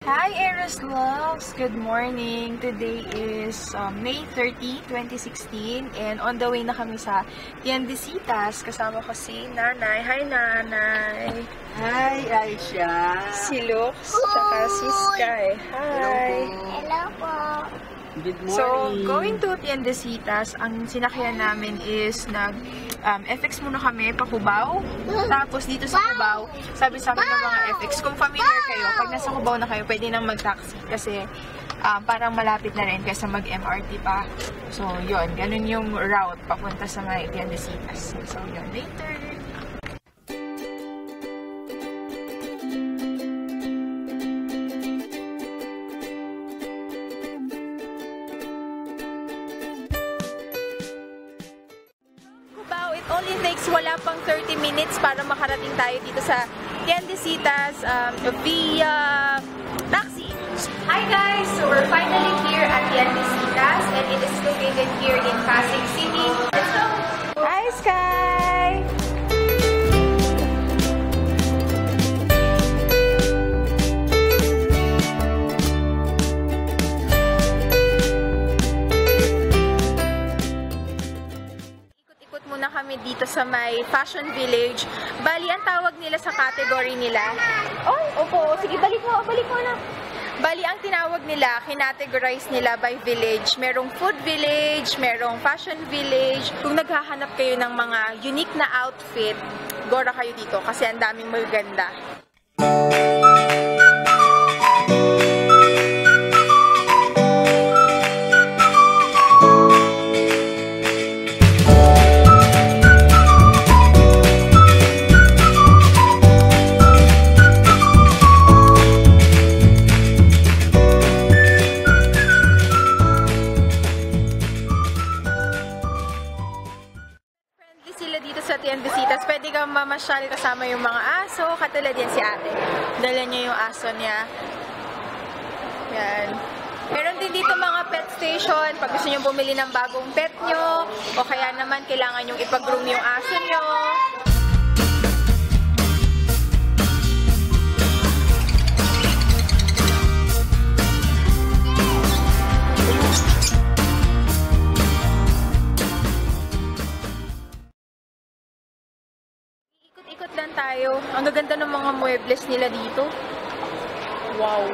Hi Eros Loves! Good morning! Today is May 30, 2016 and on the way na kami sa Tiendesitas. Kasama ko si Nanay. Hi Nanay! Hi Aisha! Si Lux, saka si Sky. Hi! Hello po. Good morning! So, going to Tiendesitas, ang sinakyan namin is FX muna kami, pa Cubao. Tapos dito sa Cubao, sabi sa amin ng mga FX, kung familiar kayo, pag nasa Cubao na kayo, pwede nang mag-taxi kasi parang malapit na rin kaysa mag-MRT pa. So, yun. Ganun yung route papunta sa may Tiendesitas. So, yun. Later! It only takes wala pang 30 minutes para makarating tayo dito sa Tiendesitas via taxi. Hi guys! So we're finally here at Tiendesitas and it is located here in Pasig City. Let's go! Hi Sky! Muna kami dito sa may Fashion Village. Bali, ang tawag nila sa category nila. Oh, opo. Sige, balik mo na. Bali, ang tinawag nila, kinategorize nila by village. Merong food village, merong fashion village. Kung naghahanap kayo ng mga unique na outfit, gora kayo dito kasi ang daming magaganda. Sila dito sa Tiendesitas, pwede kang mamasyal kasama yung mga aso, katulad yan si ate. Dala niya yung aso niya. Yan. Meron din dito mga pet station, pag gusto nyo bumili ng bagong pet nyo, o kaya naman kailangan yung ipag-groom yung aso nyo. Ikot lang tayo. Ang gaganda ng mga muebles nila dito. Wow!